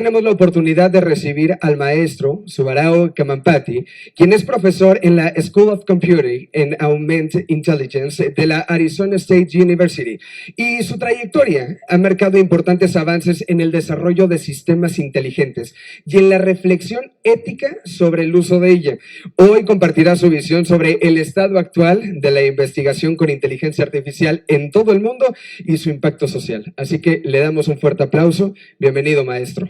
Tenemos la oportunidad de recibir al maestro Subarao Kamampati, quien es profesor en la School of Computing and Augmented Intelligence de la Arizona State University, y su trayectoria ha marcado importantes avances en el desarrollo de sistemas inteligentes y en la reflexión ética sobre el uso de ella. Hoy compartirá su visión sobre el estado actual de la investigación con inteligencia artificial en todo el mundo y su impacto social. Así que le damos un fuerte aplauso. Bienvenido, maestro.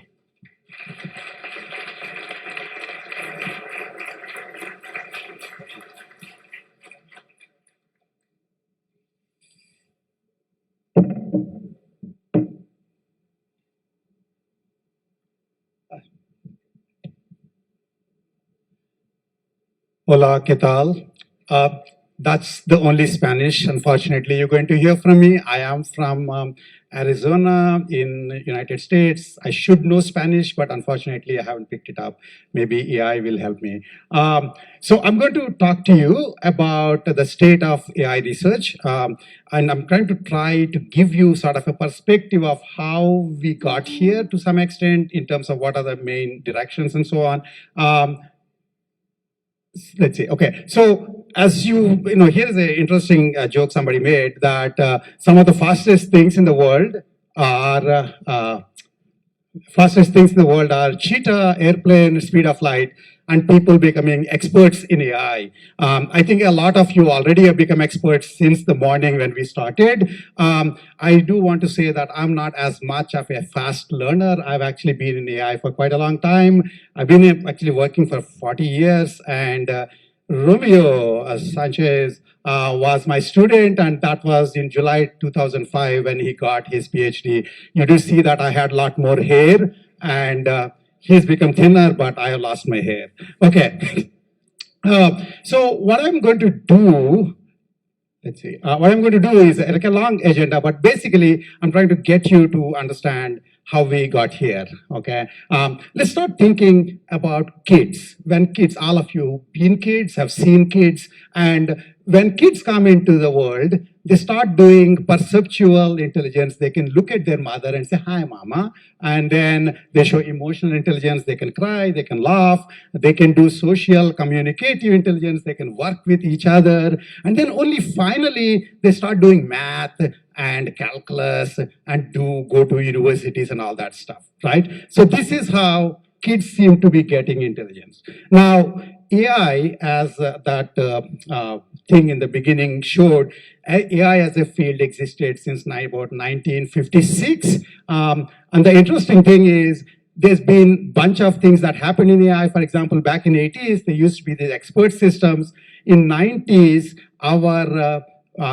Hola, ¿qué tal? That's the only Spanish, unfortunately, you're going to hear from me. I am from Arizona in the United States. I should know Spanish, but unfortunately, I haven't picked it up. Maybe AI will help me. So I'm going to talk to you about the state of AI research. And I'm trying to give you sort of a perspective of how we got here to some extent in terms of what are the main directions and so on. Let's see. Okay, so as you know, here's an interesting joke somebody made that some of the fastest things in the world are cheetah, airplane, speed of light, and people becoming experts in AI. I think a lot of you already have become experts since the morning when we started. I do want to say that I'm not as much of a fast learner. I've actually been in AI for quite a long time. I've been actually working for 40 years, and Romeo Sanchez was my student, and that was in July 2005 when he got his PhD. You do see that I had a lot more hair, and he's become thinner, but I have lost my hair. Okay. So what I'm going to do, let's see, what I'm going to do is like a long agenda, but basically I'm trying to get you to understand how we got here, okay? Let's start thinking about kids. When kids, all of you been kids, have seen kids, and when kids come into the world, they start doing perceptual intelligence. They can look at their mother and say, hi, mama. And then they show emotional intelligence. They can cry, they can laugh, they can do social communicative intelligence. They can work with each other. And then only finally, they start doing math and calculus and go to universities and all that stuff, right? So this is how kids seem to be getting intelligence. Now, AI, as that thing in the beginning showed, AI as a field existed since about 1956. And the interesting thing is, there's been a bunch of things that happened in AI. For example, back in the 80s, there used to be these expert systems. In 90s, our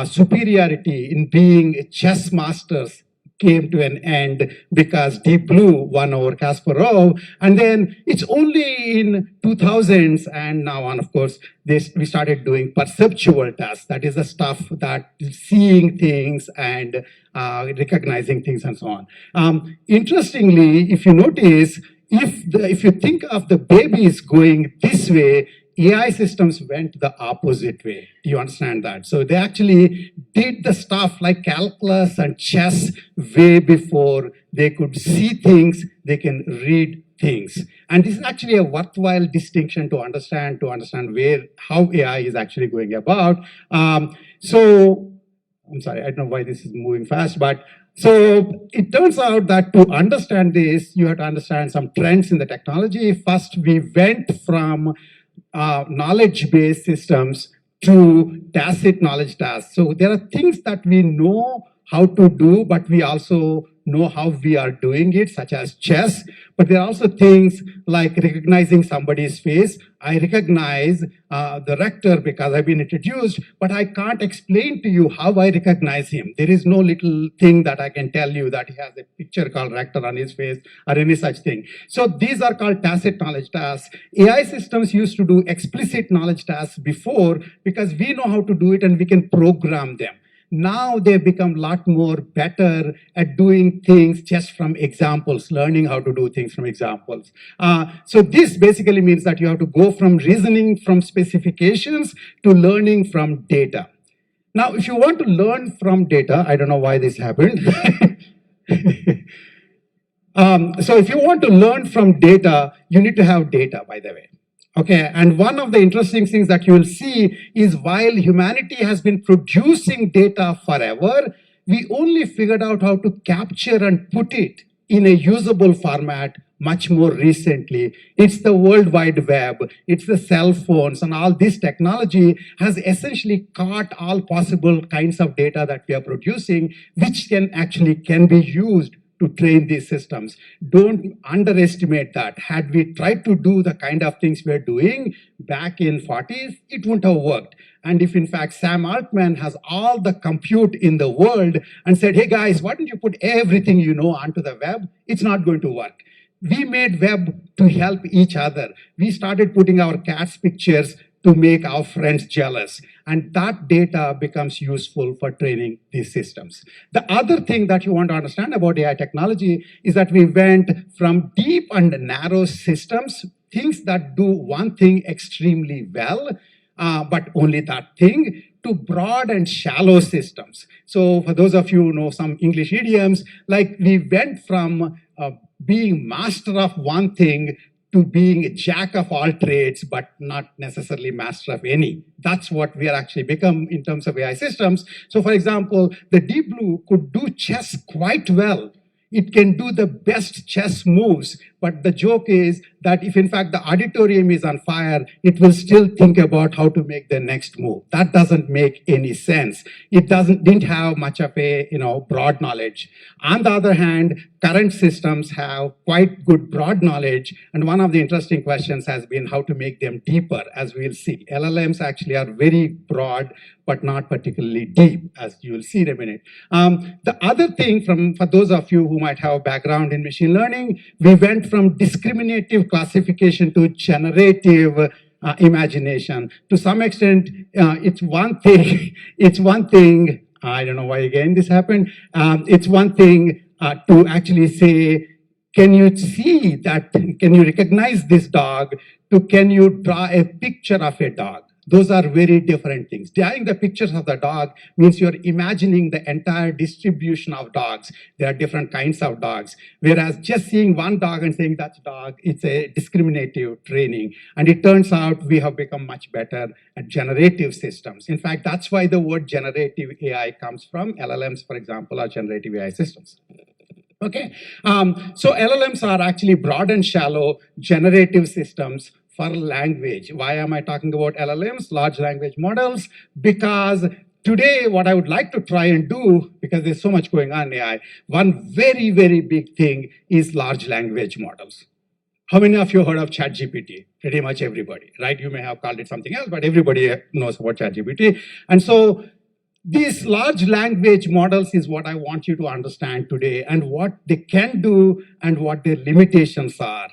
superiority in being chess masters came to an end because Deep Blue won over Kasparov. And then it's only in 2000s and now on, of course, we started doing perceptual tasks. That is the stuff that seeing things and recognizing things and so on. Interestingly, if you notice, if you think of the babies going this way, AI systems went the opposite way. Do you understand that? So they actually did the stuff like calculus and chess way before they could see things, they can read things. And this is actually a worthwhile distinction to understand how AI is actually going about. So, I'm sorry, I don't know why this is moving fast, but so it turns out that to understand this, you have to understand some trends in the technology. First, we went from knowledge-based systems to tacit knowledge tasks. So there are things that we know how to do, but we also know how we are doing it, such as chess. But there are also things like recognizing somebody's face. I recognize the rector because I've been introduced, but I can't explain to you how I recognize him. There is no little thing that I can tell you that he has a picture called rector on his face or any such thing. So these are called tacit knowledge tasks. AI systems used to do explicit knowledge tasks before because we know how to do it and we can program them. Now they've become a lot more better at doing things just from examples, learning how to do things from examples. So this basically means that you have to go from reasoning from specifications to learning from data. Now, if you want to learn from data, I don't know why this happened. So if you want to learn from data, you need to have data, by the way. Okay, and one of the interesting things that you will see is while humanity has been producing data forever, we only figured out how to capture and put it in a usable format much more recently. It's the World Wide Web, it's the cell phones, and all this technology has essentially caught all possible kinds of data that we are producing, which can be used to train these systems. Don't underestimate that. Had we tried to do the kind of things we're doing back in 40s, it wouldn't have worked. And if in fact Sam Altman has all the compute in the world and said, hey guys, why don't you put everything you know onto the web? It's not going to work. We made web to help each other. We started putting our cat's pictures to make our friends jealous. And that data becomes useful for training these systems. The other thing that you want to understand about AI technology is that we went from deep and narrow systems, things that do one thing extremely well, but only that thing, to broad and shallow systems. So for those of you who know some English idioms, like we went from being master of one thing to being a jack of all trades, but not necessarily master of any. That's what we are actually become in terms of AI systems. So for example, the Deep Blue could do chess quite well. It can do the best chess moves, but the joke is that if in fact the auditorium is on fire, it will still think about how to make the next move. That doesn't make any sense. It didn't have much of a broad knowledge. On the other hand, current systems have quite good broad knowledge, and one of the interesting questions has been how to make them deeper, as we'll see. LLMs actually are very broad, but not particularly deep, as you will see in a minute. The other thing, for those of you who might have a background in machine learning, we went from discriminative classification to generative imagination. To some extent, it's one thing. It's one thing. I don't know why again this happened. It's one thing to actually say, can you see that? Can you recognize this dog? To can you draw a picture of a dog? Those are very different things. Drawing the pictures of the dog means you're imagining the entire distribution of dogs. There are different kinds of dogs. Whereas just seeing one dog and saying that's a dog, it's a discriminative training. And it turns out we have become much better at generative systems. In fact, that's why the word generative AI comes from. LLMs, for example, are generative AI systems. Okay, so LLMs are actually broad and shallow generative systems for language. Why am I talking about LLMs, large language models? Because today, what I would like to try and do, because there's so much going on in AI, one very, very big thing is large language models. How many of you heard of ChatGPT? Pretty much everybody, right? You may have called it something else, but everybody knows about ChatGPT. And so these large language models is what I want you to understand today, and what they can do and what their limitations are.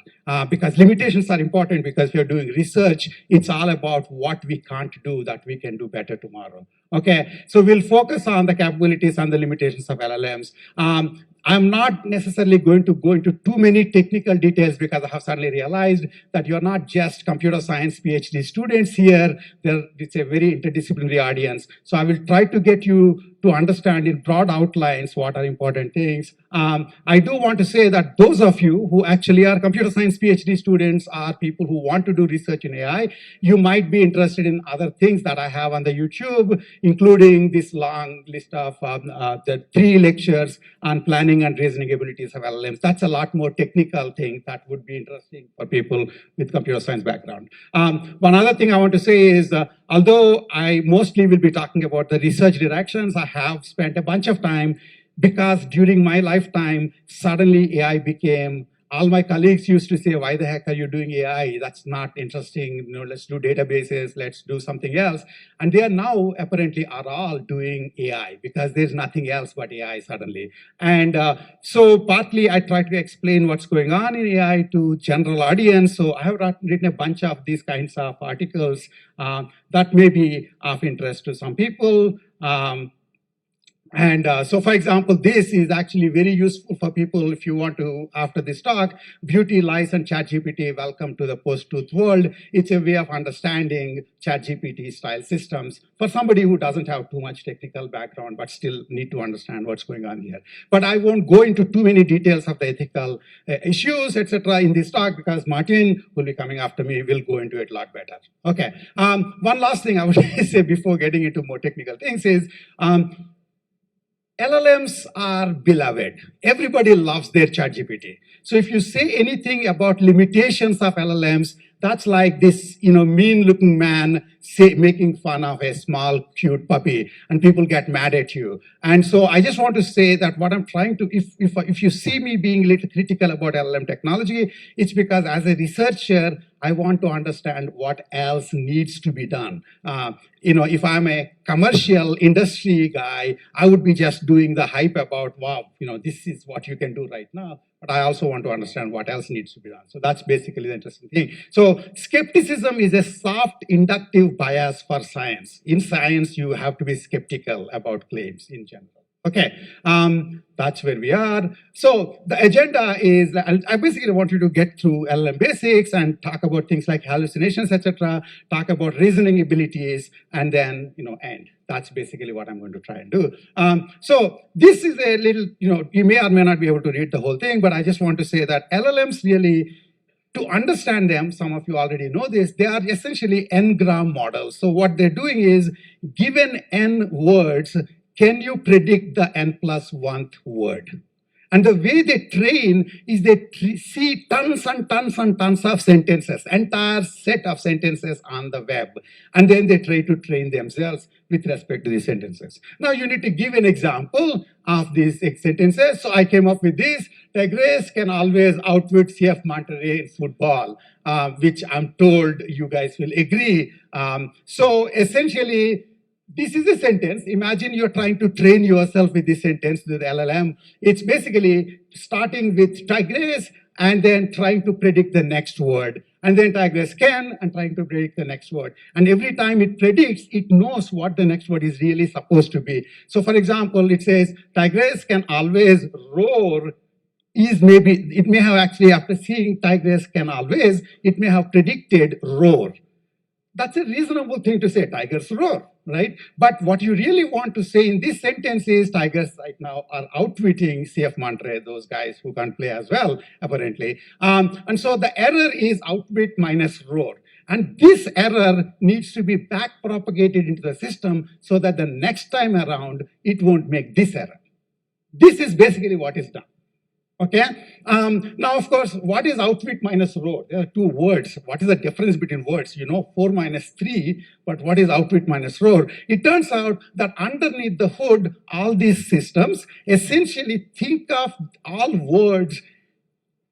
Because limitations are important, because if you're doing research, it's all about what we can't do that we can do better tomorrow. Okay, so we'll focus on the capabilities and the limitations of LLMs. I'm not necessarily going to go into too many technical details, because I have suddenly realized that you're not just computer science PhD students here. It's a very interdisciplinary audience. So I will try to get you to understand in broad outlines what are important things. I do want to say that those of you who actually are computer science PhD students are people who want to do research in AI. You might be interested in other things that I have on the YouTube, including this long list of the 3 lectures on planning and reasoning abilities of LLMs. That's a lot more technical thing that would be interesting for people with computer science background. One other thing I want to say is, although I mostly will be talking about the research directions, I have spent a bunch of time, because during my lifetime, suddenly AI became, all my colleagues used to say, why the heck are you doing AI? That's not interesting. Let's do databases, let's do something else. And they are now apparently are all doing AI, because there's nothing else but AI suddenly. And so partly I try to explain what's going on in AI to general audience. So I have written a bunch of these kinds of articles that may be of interest to some people. And so, for example, this is actually very useful for people if you want to, after this talk, beauty, lies, and ChatGPT, welcome to the post-truth world. It's a way of understanding ChatGPT style systems for somebody who doesn't have too much technical background, but still need to understand what's going on here. But I won't go into too many details of the ethical issues, etc. in this talk, because Martin, who will be coming after me, will go into it a lot better. Okay. One last thing I would say before getting into more technical things is, LLMs are beloved. Everybody loves their ChatGPT. So if you say anything about limitations of LLMs, that's like this, mean-looking man making fun of a small, cute puppy, and people get mad at you. And so I just want to say that what I'm trying to, if you see me being a little critical about LLM technology, it's because as a researcher, I want to understand what else needs to be done. If I'm a commercial industry guy, I would be just doing the hype about, wow, this is what you can do right now. But I also want to understand what else needs to be done. So that's basically the interesting thing. So skepticism is a soft inductive bias for science. In science, you have to be skeptical about claims in general. Okay, that's where we are. So the agenda is, I basically want you to get through LLM basics and talk about things like hallucinations, etc., talk about reasoning abilities, and then, end. That's basically what I'm going to try and do. So this is a little, you may or may not be able to read the whole thing, but I just want to say that LLMs really, to understand them, some of you already know this, they are essentially n-gram models. So what they're doing is, given n words, can you predict the n+1th word? And the way they train is they see tons and tons and tons of sentences, entire set of sentences on the web. And then they try to train themselves with respect to these sentences. Now you need to give an example of these sentences. So I came up with this. Tigres can always outwit CF Monterrey in football, which I'm told you guys will agree. So essentially, this is a sentence. Imagine you're trying to train yourself with this sentence with LLM. It's basically starting with Tigres and then trying to predict the next word. And then Tigres can and trying to predict the next word. And every time it predicts, it knows what the next word is really supposed to be. So for example, it says, Tigres can always roar it may have actually, after seeing Tigres can always, it may have predicted roar. That's a reasonable thing to say, tigers roar, right? But what you really want to say in this sentence is tigers right now are outwitting CF Monterrey, those guys who can't play as well, apparently. And so the error is outwit minus roar. And this error needs to be back propagated into the system so that the next time around, it won't make this error. This is basically what is done. Okay. Now, of course, what is outwit minus roar? There are two words. What is the difference between words? 4 minus 3, but what is outwit minus roar? It turns out that underneath the hood, all these systems essentially think of all words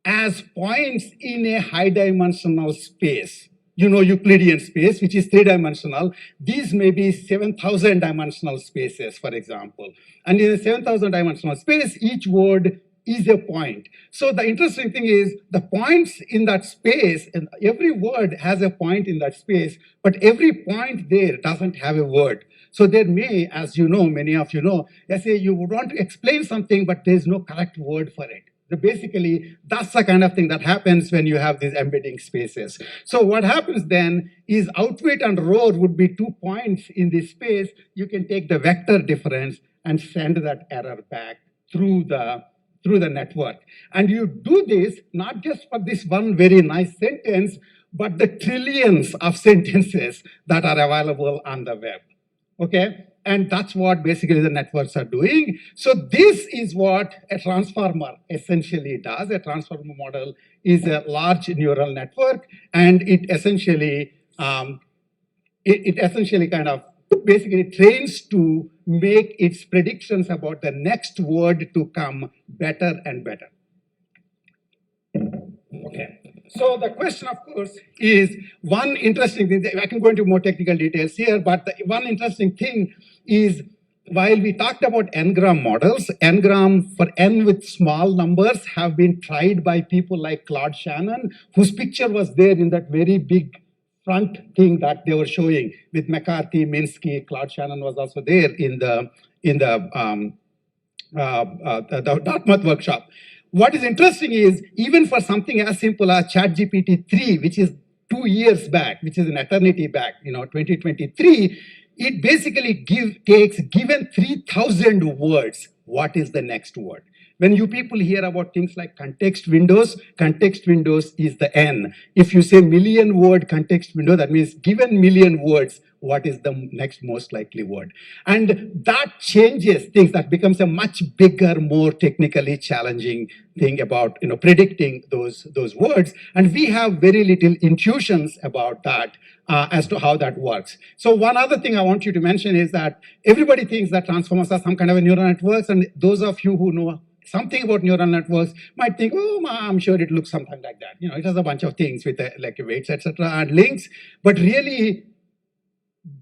as points in a high-dimensional space. Euclidean space, which is 3-dimensional. These may be 7,000 dimensional spaces, for example. And in a 7,000 dimensional space, each word is a point. So the interesting thing is the points in that space, and every word has a point in that space, but every point there doesn't have a word. So there may, as you know, many of you know, let's say you would want to explain something, but there's no correct word for it. So basically, that's the kind of thing that happens when you have these embedding spaces. So what happens then is outwit and roar would be 2 points in this space. You can take the vector difference and send that error back through the network. And you do this not just for this one very nice sentence, but the trillions of sentences that are available on the web. Okay? And that's what basically the networks are doing. So this is what a transformer essentially does. A transformer model is a large neural network, and it essentially kind of basically trains to make its predictions about the next word to come better and better. Okay. So the question, of course, is one interesting thing. I can go into more technical details here, but the one interesting thing is, while we talked about n-gram models, n-gram for n with small numbers have been tried by people like Claude Shannon, whose picture was there in that very big front thing that they were showing with McCarthy, Minsky. Claude Shannon was also there in the Dartmouth workshop. What is interesting is even for something as simple as ChatGPT 3, which is 2 years back, which is an eternity back, 2023, it basically takes given 3,000 words. What is the next word? When you people hear about things like context windows is the N. If you say million word context window, that means given million words, what is the next most likely word? And that changes things. That becomes a much bigger, more technically challenging thing about predicting those words. And we have very little intuitions about that as to how that works. So one other thing I want you to mention is that everybody thinks that transformers are some kind of a neural networks, and those of you who know something about neural networks might think, oh, I'm sure it looks something like that. It has a bunch of things with like weights, etc., and links. But really,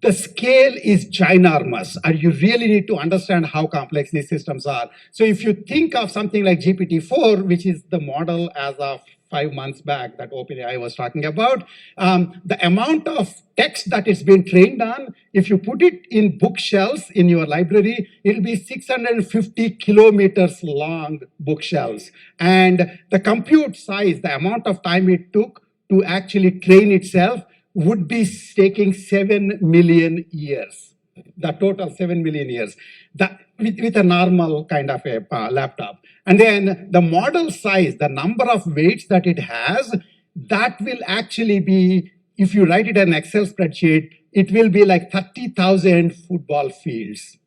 the scale is ginormous, and you really need to understand how complex these systems are. So if you think of something like GPT-4, which is the model as of 5 months back that OpenAI was talking about, the amount of text that it's been trained on, if you put it in bookshelves in your library, it'll be 650 kilometers long bookshelves. And the compute size, the amount of time it took to actually train itself, would be taking 7 million years, the total 7 million years, with a normal kind of a laptop. And then the model size, the number of weights that it has, that will actually be, if you write it in an Excel spreadsheet, it will be like 30,000 football fields.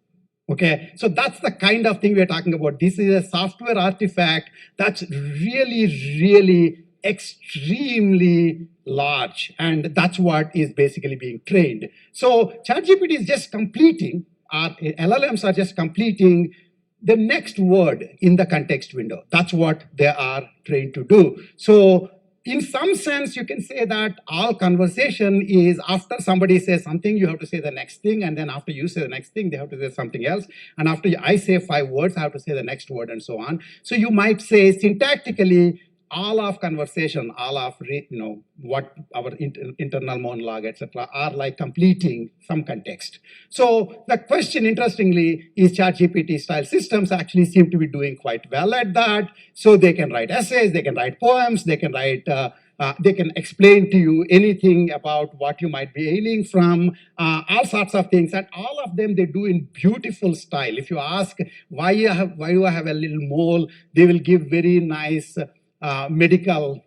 Okay, so that's the kind of thing we're talking about. This is a software artifact that's really, really extremely large, and that's what is basically being trained. So ChatGPT is just completing, LLMs are just completing the next word in the context window. That's what they are trained to do. So in some sense, you can say that all conversation is after somebody says something, you have to say the next thing, and then after you say the next thing, they have to say something else. And after I say 5 words, I have to say the next word, and so on. So you might say syntactically, all of conversation, all of what our internal monologue, etc., are like completing some context. So the question, interestingly, is ChatGPT style systems actually seem to be doing quite well at that. So they can write essays, they can write poems, they can write. They can explain to you anything about what you might be ailing from, all sorts of things, and all of them they do in beautiful style. If you ask why do I have a little mole, they will give very nice medical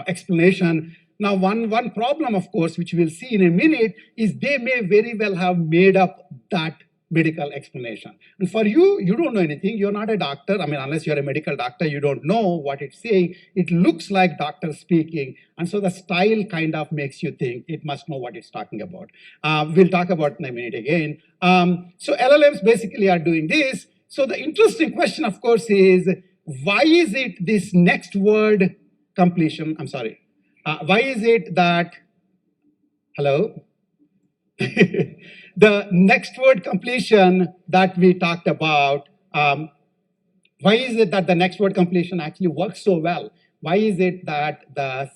explanation. Now, one problem, of course, which we'll see in a minute, is they may very well have made up that medical explanation. And for you, you don't know anything. You're not a doctor. I mean, unless you're a medical doctor, you don't know what it's saying. It looks like doctor speaking. And so the style kind of makes you think it must know what it's talking about. We'll talk about it in a minute again. So LLMs basically are doing this. So the interesting question, of course, is why is it this next word completion? I'm sorry. Why is it that, hello? The next word completion that we talked about, why is it that the next word completion actually works so well? Why is it that the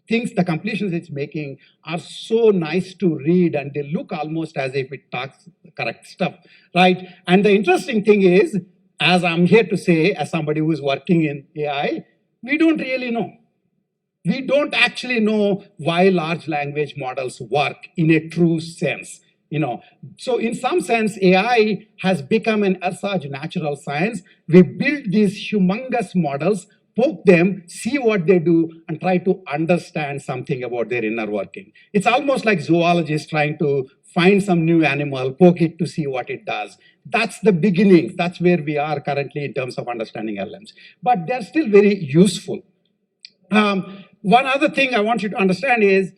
things, the completions it's making are so nice to read, and they look almost as if it talks the correct stuff, right? And the interesting thing is, as I'm here to say, as somebody who is working in AI, we don't really know. We don't actually know why large language models work in a true sense. So in some sense, AI has become an ersatz natural science. We build these humongous models, poke them, see what they do, and try to understand something about their inner working. It's almost like zoologists trying to find some new animal, poke it to see what it does. That's the beginning. That's where we are currently in terms of understanding LLMs. But they're still very useful. One other thing I want you to understand is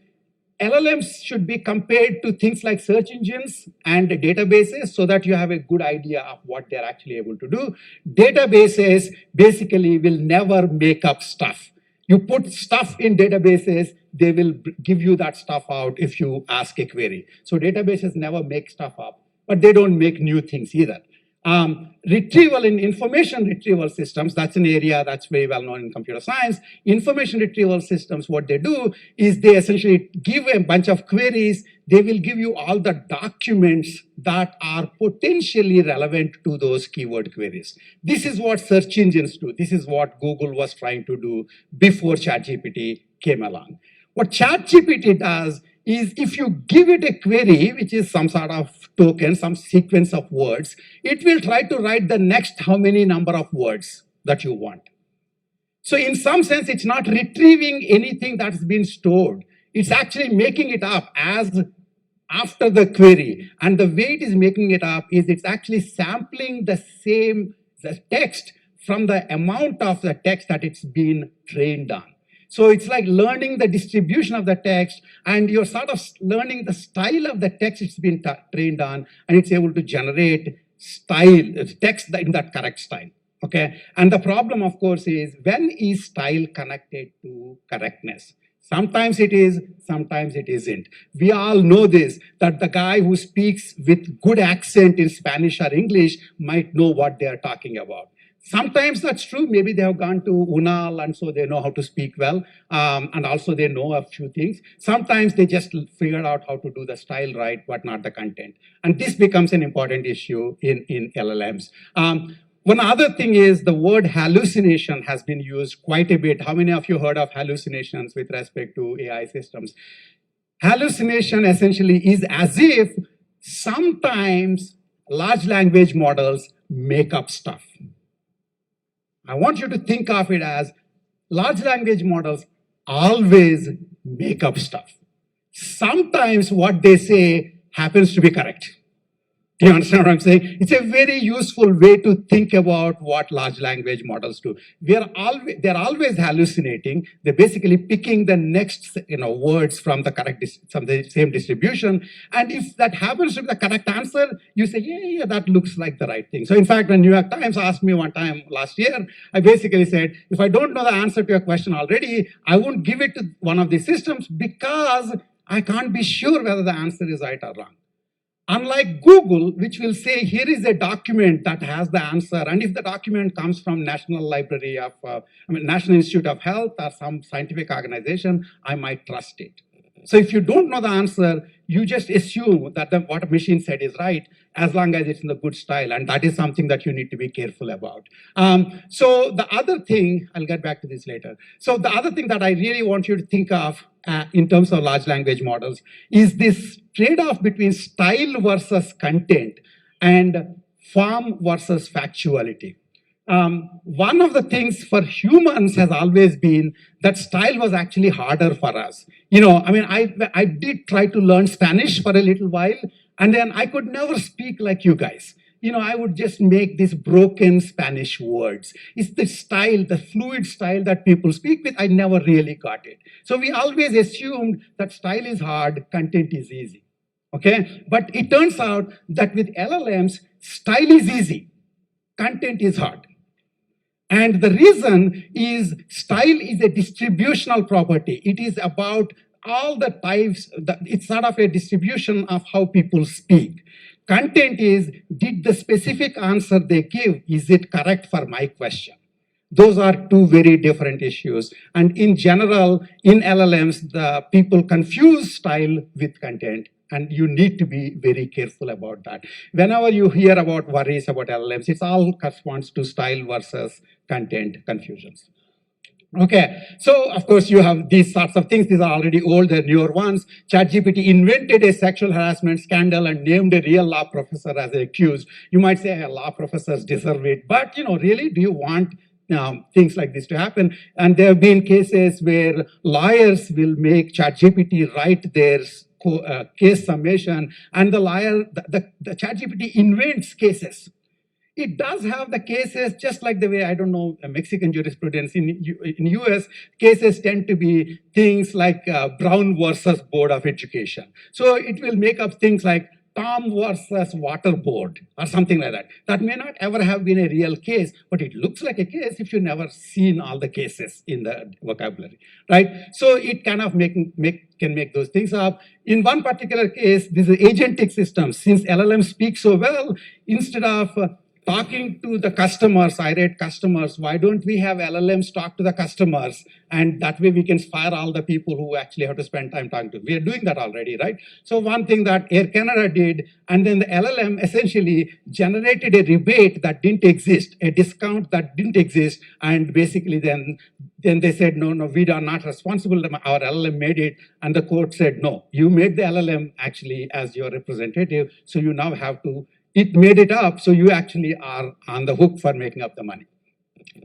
LLMs should be compared to things like search engines and databases so that you have a good idea of what they're actually able to do. Databases basically will never make up stuff. You put stuff in databases, they will give you that stuff out if you ask a query. So databases never make stuff up, but they don't make new things either. Retrieval in information retrieval systems, that's an area that's very well known in computer science. Information retrieval systems, what they do is they essentially give a bunch of queries. They will give you all the documents that are potentially relevant to those keyword queries. This is what search engines do. This is what Google was trying to do before ChatGPT came along. What ChatGPT does is if you give it a query, which is some sort of token, some sequence of words, it will try to write the next how many number of words that you want. So in some sense, it's not retrieving anything that's been stored. It's actually making it up as after the query. And the way it is making it up is it's actually sampling the text from the amount of the text that it's been trained on. So it's like learning the distribution of the text, and you're sort of learning the style of the text it's been trained on, and it's able to generate text in that correct style. Okay, and the problem, of course, is when is style connected to correctness? Sometimes it is, sometimes it isn't. We all know this, that the guy who speaks with good accent in Spanish or English might know what they are talking about. Sometimes that's true. Maybe they have gone to UANL and so they know how to speak well. And also they know a few things. Sometimes they just figured out how to do the style right, but not the content. And this becomes an important issue in LLMs. One other thing is the word hallucination has been used quite a bit. How many of you heard of hallucinations with respect to AI systems? Hallucination essentially is as if sometimes large language models make up stuff. I want you to think of it as large language models always make up stuff. Sometimes what they say happens to be correct. Do you understand what I'm saying? It's a very useful way to think about what large language models do. They're always hallucinating. They're basically picking the next words from the same distribution. And if that happens to be the correct answer, you say, yeah, that looks like the right thing. So in fact, when New York Times asked me one time last year, I basically said, if I don't know the answer to your question already, I won't give it to one of these systems because I can't be sure whether the answer is right or wrong. Unlike Google, which will say, here is a document that has the answer. And if the document comes from National Institute of Health or some scientific organization, I might trust it. So if you don't know the answer, you just assume that what a machine said is right, as long as it's in the good style. And that is something that you need to be careful about. So the other thing, I'll get back to this later. So the other thing that I really want you to think of in terms of large language models is this trade-off between style versus content and form versus factuality. One of the things for humans has always been that style was actually harder for us. I did try to learn Spanish for a little while, and then I could never speak like you guys. I would just make these broken Spanish words. It's the style, the fluid style that people speak with. I never really got it. So we always assumed that style is hard, content is easy. Okay? But it turns out that with LLMs, style is easy, content is hard. And the reason is style is a distributional property. It is about all the types, it's sort of a distribution of how people speak. Content is, did the specific answer they give, is it correct for my question? Those are two very different issues. And in general, in LLMs, the people confuse style with content. And you need to be very careful about that. Whenever you hear about worries about LLMs, it all corresponds to style versus content confusions. Okay, so of course you have these sorts of things. These are already old, they're newer ones. ChatGPT invented a sexual harassment scandal and named a real law professor as the accused. You might say law professors deserve it, but really, do you want things like this to happen? And there have been cases where lawyers will make ChatGPT write their case summation, and the ChatGPT invents cases. It does have the cases, just like the way, I don't know, Mexican jurisprudence. In US, cases tend to be things like Brown versus Board of Education. So it will make up things like Tom versus Water Board or something like that. That may not ever have been a real case, but it looks like a case if you've never seen all the cases in the vocabulary, right? So it kind of can make those things up. In one particular case, this is agentic system. Since LLM speaks so well, instead of talking to the customers, irate customers, why don't we have LLMs talk to the customers? And that way we can fire all the people who actually have to spend time talking to. We are doing that already, right? So one thing that Air Canada did, and then the LLM essentially generated a rebate that didn't exist, a discount that didn't exist, and basically then they said, no, we are not responsible. Our LLM made it, and the court said, no, you made the LLM actually as your representative, so you now have to, it made it up, so you actually are on the hook for making up the money.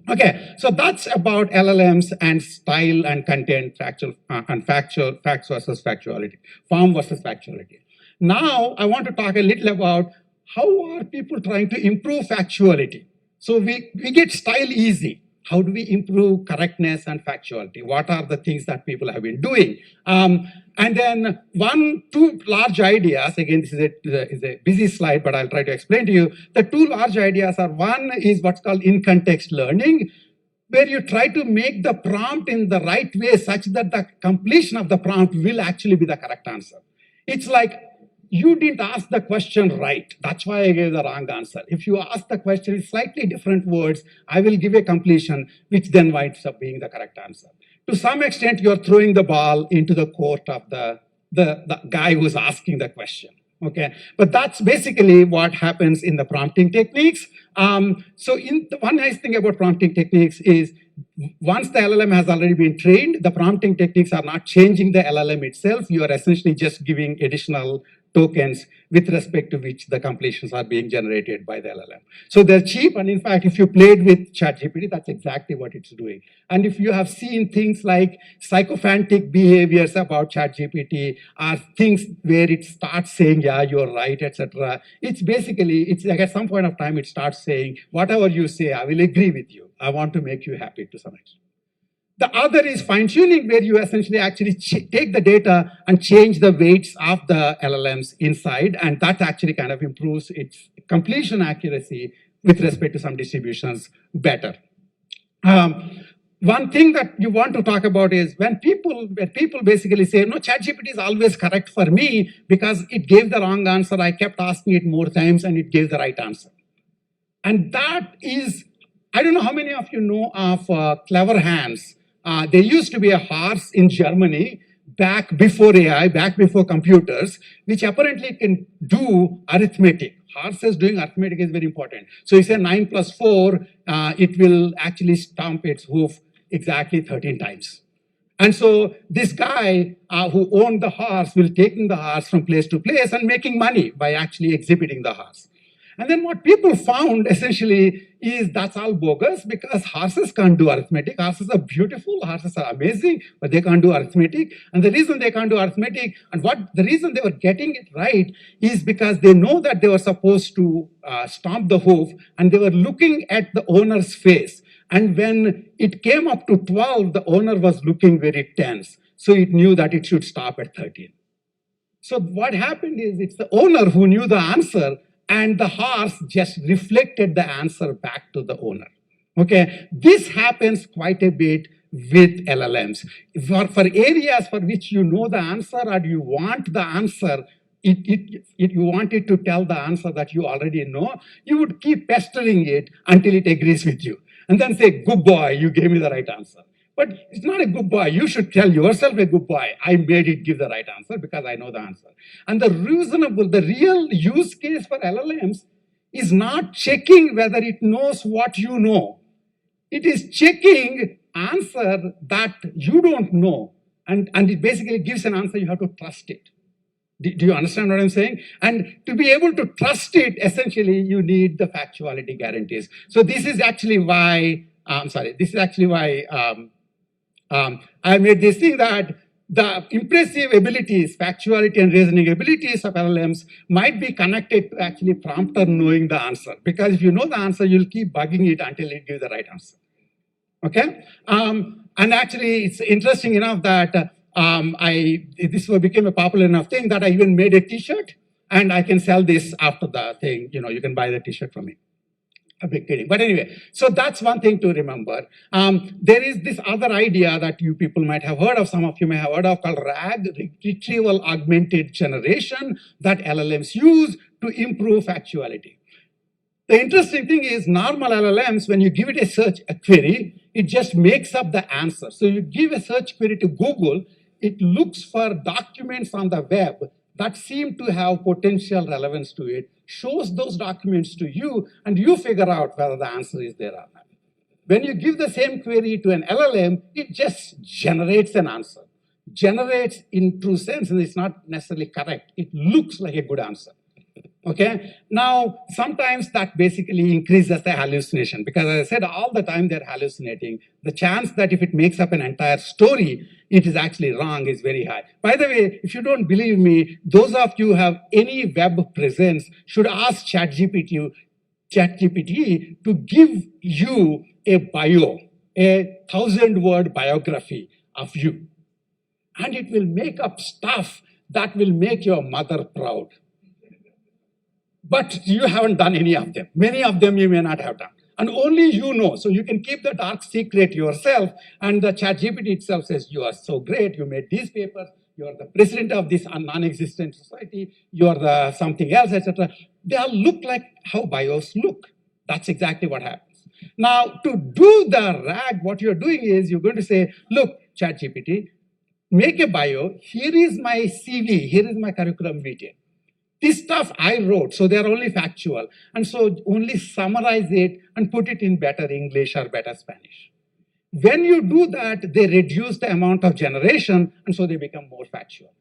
Okay, so that's about LLMs and style and content, facts versus factuality, form versus factuality. Now, I want to talk a little about how are people trying to improve factuality. So we get style easy. How do we improve correctness and factuality? What are the things that people have been doing? And then two large ideas, again, this is a busy slide, but I'll try to explain to you. The two large ideas are, one is what's called in-context learning, where you try to make the prompt in the right way such that the completion of the prompt will actually be the correct answer. It's like, you didn't ask the question right. That's why I gave the wrong answer. If you ask the question in slightly different words, I will give a completion, which then winds up being the correct answer. To some extent, you're throwing the ball into the court of the guy who's asking the question. Okay, but that's basically what happens in the prompting techniques. So one nice thing about prompting techniques is once the LLM has already been trained, the prompting techniques are not changing the LLM itself. You are essentially just giving additional tokens with respect to which the completions are being generated by the LLM. So they're cheap, and in fact, if you played with ChatGPT, that's exactly what it's doing. And if you have seen things like sycophantic behaviors about ChatGPT, or things where it starts saying, yeah, you're right, etc., it's basically, it's like at some point of time, it starts saying, whatever you say, I will agree with you. I want to make you happy to some extent. The other is fine-tuning, where you essentially actually take the data and change the weights of the LLMs inside, and that actually kind of improves its completion accuracy with respect to some distributions better. One thing that you want to talk about is when people basically say, no, ChatGPT is always correct for me because it gave the wrong answer, I kept asking it more times and it gave the right answer. And that is, I don't know how many of you know of Clever Hands. There used to be a horse in Germany back before AI, back before computers, which apparently can do arithmetic. Horses doing arithmetic is very important. So you say 9 plus 4, it will actually stomp its hoof exactly 13 times. And so this guy who owned the horse will taking the horse from place to place and making money by actually exhibiting the horse. And then what people found essentially is that's all bogus because horses can't do arithmetic. Horses are beautiful, horses are amazing, but they can't do arithmetic. And the reason they can't do arithmetic, and the reason they were getting it right is because they know that they were supposed to stomp the hoof and they were looking at the owner's face. And when it came up to 12, the owner was looking very tense. So it knew that it should stop at 13. So what happened is it's the owner who knew the answer, and the horse just reflected the answer back to the owner. Okay, this happens quite a bit with LLMs. For areas for which you know the answer or you want the answer, you want it to tell the answer that you already know, you would keep pestering it until it agrees with you. And then say, good boy, you gave me the right answer. But it's not a good boy. You should tell yourself a good boy. I made it give the right answer because I know the answer. And the real use case for LLMs is not checking whether it knows what you know. It is checking answer that you don't know. And it basically gives an answer, you have to trust it. Do you understand what I'm saying? And to be able to trust it, essentially, you need the factuality guarantees. So this is actually why, I made this thing that the impressive abilities, factuality and reasoning abilities of LLMs might be connected to actually prompter knowing the answer. Because if you know the answer, you'll keep bugging it until it gives the right answer. Okay? And actually, it's interesting enough that this became a popular enough thing that I even made a t-shirt, and I can sell this after the thing. You know, you can buy the t-shirt from me. A big kidding. But anyway, so that's one thing to remember. There is this other idea that you people might have heard of, some of you may have heard of, called RAG, Retrieval Augmented Generation, that LLMs use to improve factuality. The interesting thing is normal LLMs, when you give it a query, it just makes up the answer. So you give a search query to Google, it looks for documents on the web that seem to have potential relevance to it, shows those documents to you, and you figure out whether the answer is there or not. When you give the same query to an LLM, it just generates an answer. Generates in true sense, and it's not necessarily correct. It looks like a good answer. Okay, now sometimes that basically increases the hallucination because, as I said, all the time they're hallucinating. The chance that if it makes up an entire story, it is actually wrong is very high. By the way, if you don't believe me, those of you who have any web presence should ask ChatGPT to give you a bio, a 1,000-word biography of you. And it will make up stuff that will make your mother proud. But you haven't done any of them. Many of them you may not have done. And only you know. So you can keep the dark secret yourself. And the ChatGPT itself says, you are so great. You made these papers. You are the president of this non-existent society. You are the something else, etc. They all look like how bios look. That's exactly what happens. Now, to do the RAG, what you're doing is you're going to say, look, ChatGPT, make a bio. Here is my CV. Here is my curriculum vitae. This stuff I wrote, so they're only factual. And so only summarize it and put it in better English or better Spanish. When you do that, they reduce the amount of generation, and so they become more factual.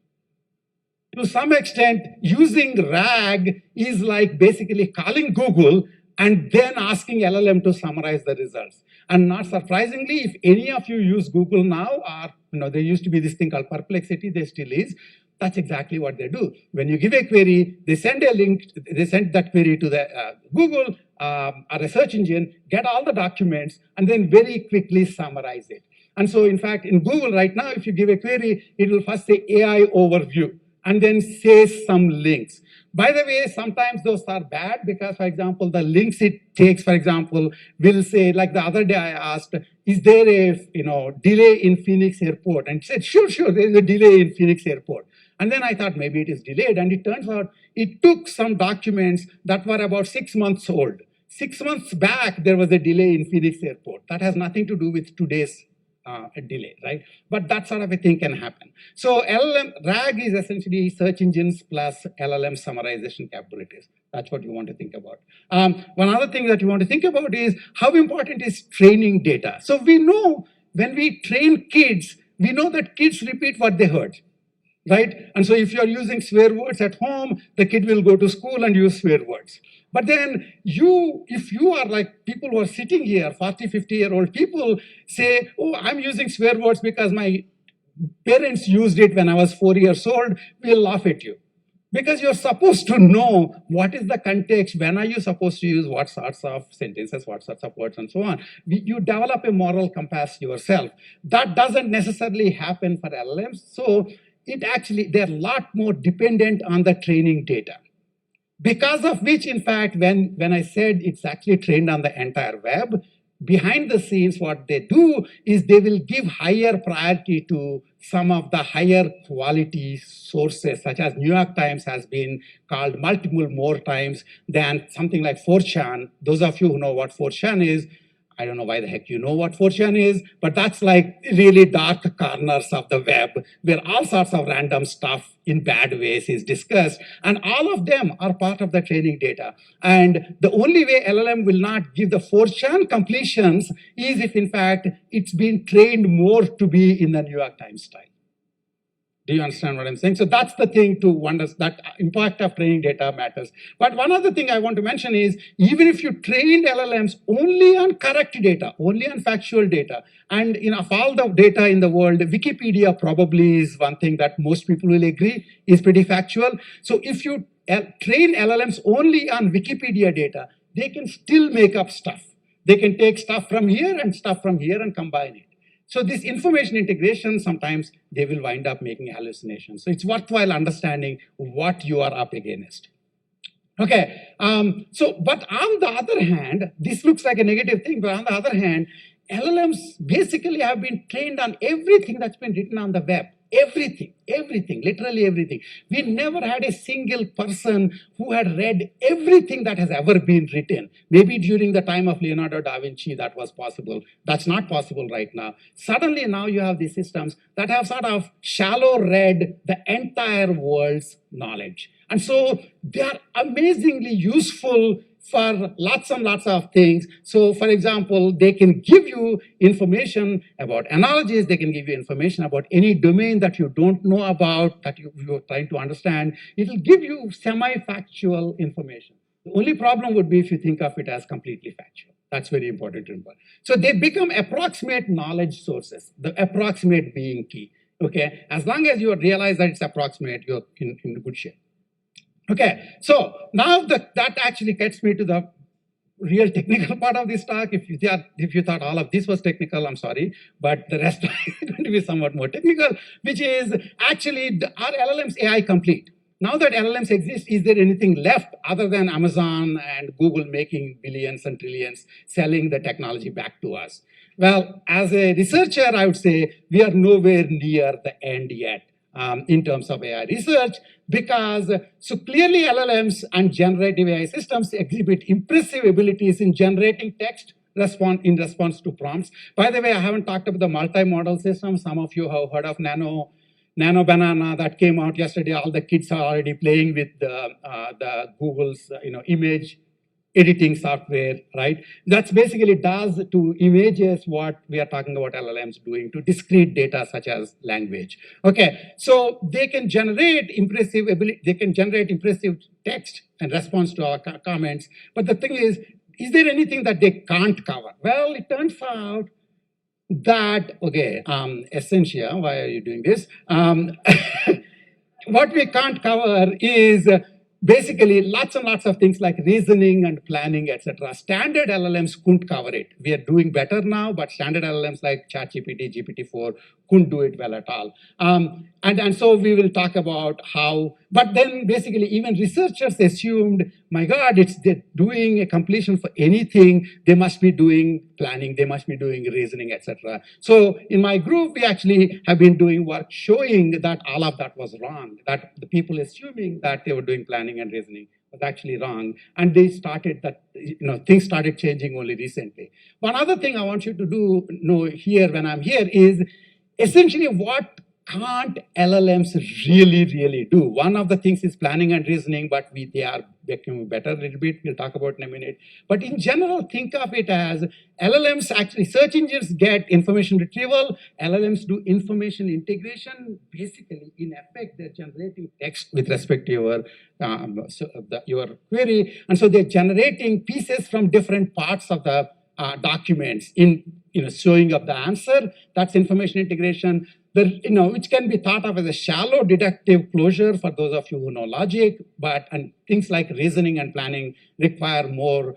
To some extent, using RAG is like basically calling Google and then asking LLM to summarize the results. And not surprisingly, if any of you use Google now, or there used to be this thing called Perplexity, there still is. That's exactly what they do. When you give a query, they send a link, they send that query to the Google or a search engine, get all the documents, and then very quickly summarize it. And so, in fact, in Google right now, if you give a query, it will first say AI overview, and then say some links. By the way, sometimes those are bad because, for example, the links it takes, for example, will say, like the other day I asked, is there a delay in Phoenix Airport? And it said, sure, there is a delay in Phoenix Airport. And then I thought maybe it is delayed. And it turns out it took some documents that were about 6 months old. 6 months back, there was a delay in Phoenix Airport. That has nothing to do with today's delay, right? But that sort of a thing can happen. So RAG is essentially search engines plus LLM summarization capabilities. That's what you want to think about. One other thing that you want to think about is how important is training data. So we know when we train kids, we know that kids repeat what they heard. Right? And so if you're using swear words at home, the kid will go to school and use swear words. But then if you are like people who are sitting here, 40, 50-year-old people say, oh, I'm using swear words because my parents used it when I was 4 years old, we'll laugh at you. Because you're supposed to know what is the context, when are you supposed to use what sorts of sentences, what sorts of words, and so on. You develop a moral compass yourself. That doesn't necessarily happen for LLMs. So they're a lot more dependent on the training data. Because of which, in fact, when I said it's actually trained on the entire web, behind the scenes, what they do is they will give higher priority to some of the higher quality sources, such as New York Times has been called multiple more times than something like 4chan. Those of you who know what 4chan is, I don't know why the heck you know what 4chan is, but that's like really dark corners of the web where all sorts of random stuff in bad ways is discussed. And all of them are part of the training data. And the only way LLM will not give the 4chan completions is if, in fact, it's been trained more to be in the New York Times style. Do you understand what I'm saying? So that's the thing to understand, that impact of training data matters. But one other thing I want to mention is, even if you trained LLMs only on correct data, only on factual data, and of all the data in the world, Wikipedia probably is one thing that most people will agree is pretty factual. So if you train LLMs only on Wikipedia data, they can still make up stuff. They can take stuff from here and stuff from here and combine it. So this information integration, sometimes they will wind up making hallucinations. So it's worthwhile understanding what you are up against. Okay, but on the other hand, this looks like a negative thing, but on the other hand, LLMs basically have been trained on everything that's been written on the web. everything, literally everything. We never had a single person who had read everything that has ever been written. Maybe during the time of Leonardo da Vinci that was possible. That's not possible right now. Suddenly now you have these systems that have sort of shallow read the entire world's knowledge. And so they are amazingly useful for lots and lots of things. So for example, they can give you information about analogies, they can give you information about any domain that you don't know about, that you're trying to understand. It'll give you semi-factual information. The only problem would be if you think of it as completely factual. That's very important to remember. So they become approximate knowledge sources, the approximate being key. Okay, as long as you realize that it's approximate, you're in good shape. Okay, so now that actually gets me to the real technical part of this talk. If you thought all of this was technical, I'm sorry, but the rest is going to be somewhat more technical, which is actually, are LLMs AI complete? Now that LLMs exist, is there anything left other than Amazon and Google making billions and trillions, selling the technology back to us? Well, as a researcher, I would say we are nowhere near the end yet. In terms of AI research, because so clearly LLMs and generative AI systems exhibit impressive abilities in generating text in response to prompts. By the way, I haven't talked about the multi-modal system. Some of you have heard of Nano Banana that came out yesterday. All the kids are already playing with the Google's image editing software, right? That's basically does to images what we are talking about LLMs doing to discrete data such as language. Okay, so they can generate impressive text and response to our comments. But the thing is there anything that they can't cover? Well, it turns out that, okay, Essentia, why are you doing this? What we can't cover is basically lots and lots of things like reasoning and planning, etc. Standard LLMs couldn't cover it. We are doing better now, but standard LLMs like ChatGPT, GPT-4 couldn't do it well at all. And so we will talk about how, but then basically even researchers assumed, my God, they're doing a completion for anything. They must be doing planning, they must be doing reasoning, etc. So in my group, we actually have been doing work showing that all of that was wrong, that the people assuming that they were doing planning and reasoning was actually wrong. And they started that, things started changing only recently. One other thing I want you to know here when I'm here is essentially what can't LLMs really do? One of the things is planning and reasoning, but they are becoming better a little bit. We'll talk about in a minute. But in general, think of it as LLMs actually, search engines get information retrieval. LLMs do information integration. Basically, in effect, they're generating text with respect to your query. And so they're generating pieces from different parts of the documents in showing up the answer. That's information integration. Which can be thought of as a shallow deductive closure for those of you who know logic, and things like reasoning and planning require more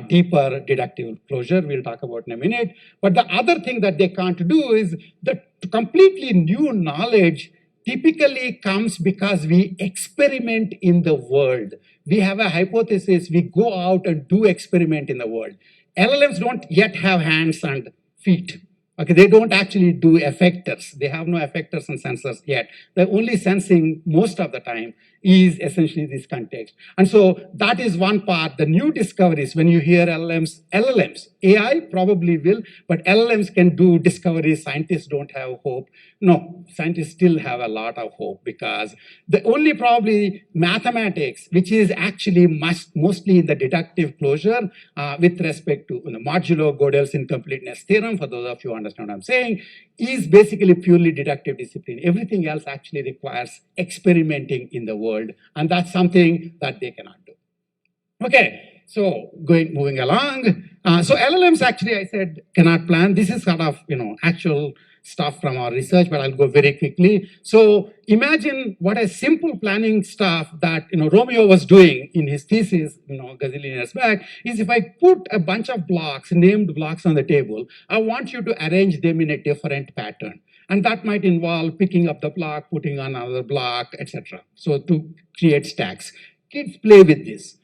deeper deductive closure. We'll talk about in a minute. But the other thing that they can't do is that completely new knowledge typically comes because we experiment in the world. We have a hypothesis, we go out and do experiment in the world. LLMs don't yet have hands and feet. Okay, they don't actually do effectors. They have no effectors and sensors yet. They're only sensing most of the time is essentially this context. And so that is one part. The new discoveries, when you hear LLMs, AI probably will, but LLMs can do discoveries. Scientists don't have hope. No, scientists still have a lot of hope because the only probably mathematics, which is actually mostly in the deductive closure with respect to modulo Gödel's incompleteness theorem, for those of you who understand what I'm saying, is basically purely deductive discipline. Everything else actually requires experimenting in the world, and that's something that they cannot do. Okay, so moving along. So LLMs actually, I said, cannot plan. This is sort of, actual stuff from our research, but I'll go very quickly. So imagine what a simple planning stuff that Romeo was doing in his thesis, gazillion years back, is if I put a bunch of blocks, named blocks on the table, I want you to arrange them in a different pattern. And that might involve picking up the block, putting on another block, etc. So to create stacks. Kids play with this.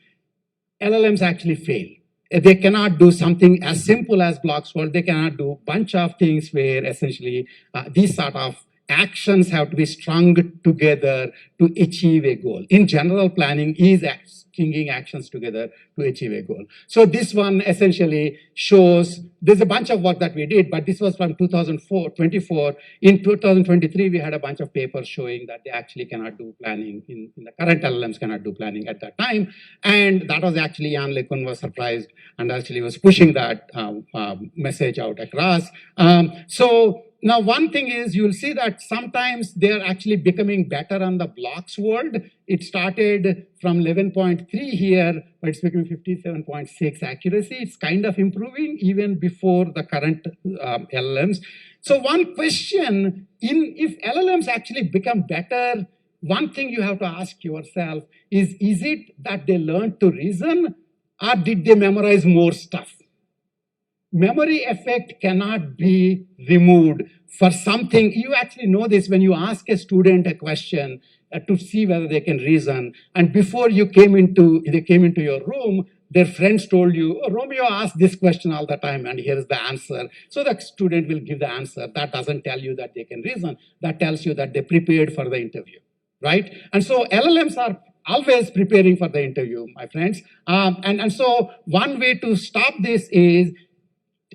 LLMs actually fail. They cannot do something as simple as block sort. They cannot do a bunch of things where essentially these sort of actions have to be strung together to achieve a goal. In general, planning is stringing actions together to achieve a goal. So this one essentially shows, there's a bunch of work that we did, but this was from 2024. In 2023, we had a bunch of papers showing that they actually cannot do planning. In the current LLMs cannot do planning at that time. And that was actually, Jan LeCun was surprised and actually was pushing that message out across. So now, one thing is you'll see that sometimes they're actually becoming better on the blocks world. It started from 11.3 here, but it's becoming 57.6 accuracy. It's kind of improving even before the current LLMs. So one question, if LLMs actually become better, one thing you have to ask yourself is it that they learned to reason or did they memorize more stuff? Memory effect cannot be removed for something. You actually know this when you ask a student a question to see whether they can reason. And before they came into your room, their friends told you, oh, Romeo asked this question all the time and here is the answer. So the student will give the answer. That doesn't tell you that they can reason. That tells you that they prepared for the interview, right? And so LLMs are always preparing for the interview, my friends. And so one way to stop this is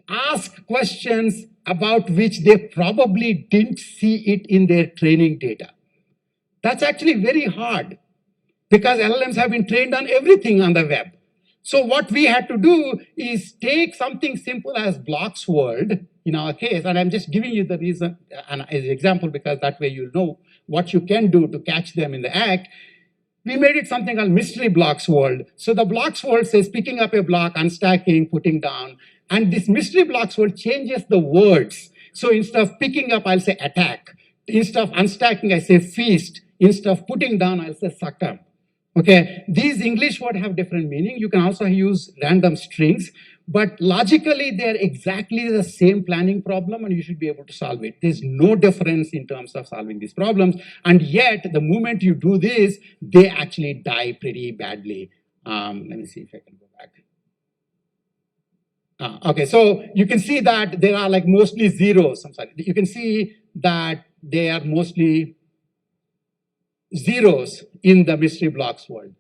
ask questions about which they probably didn't see it in their training data. That's actually very hard because LLMs have been trained on everything on the web. So what we had to do is take something simple as blocks world in our case, and I'm just giving you the reason and as an example because that way you'll know what you can do to catch them in the act. We made it something called mystery blocks world. So the blocks world says picking up a block, unstacking, putting down. And this mystery blocks world changes the words. So instead of picking up, I'll say attack. Instead of unstacking, I say feast. Instead of putting down, I'll say succumb. Okay, these English words have different meaning. You can also use random strings, but logically they're exactly the same planning problem and you should be able to solve it. There's no difference in terms of solving these problems. And yet the moment you do this, they actually die pretty badly. Let me see if I can go back. Okay, so you can see that there are like mostly zeros. I'm sorry. You can see that they are mostly zeros in the mystery blocks world,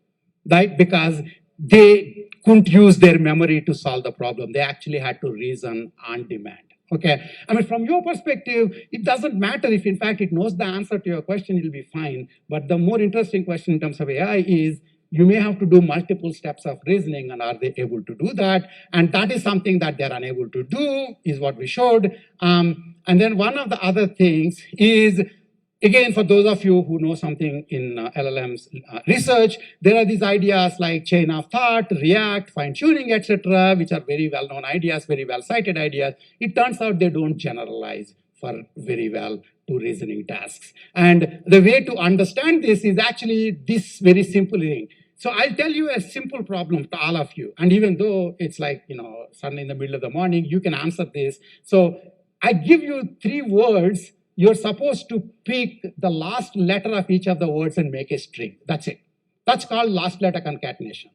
right? Because they couldn't use their memory to solve the problem. They actually had to reason on demand. Okay, I mean, from your perspective, it doesn't matter if in fact it knows the answer to your question, it'll be fine. But the more interesting question in terms of AI is, you may have to do multiple steps of reasoning, and are they able to do that? And that is something that they're unable to do, is what we showed. And then one of the other things is, again, for those of you who know something in LLMs research, there are these ideas like chain of thought, react, fine-tuning, etc., which are very well-known ideas, very well-cited ideas. It turns out they don't generalize for very well to reasoning tasks. And the way to understand this is actually this very simple thing. So I'll tell you a simple problem to all of you. And even though it's like, suddenly in the middle of the morning, you can answer this. So I give you 3 words. You're supposed to pick the last letter of each of the words and make a string. That's it. That's called last letter concatenation.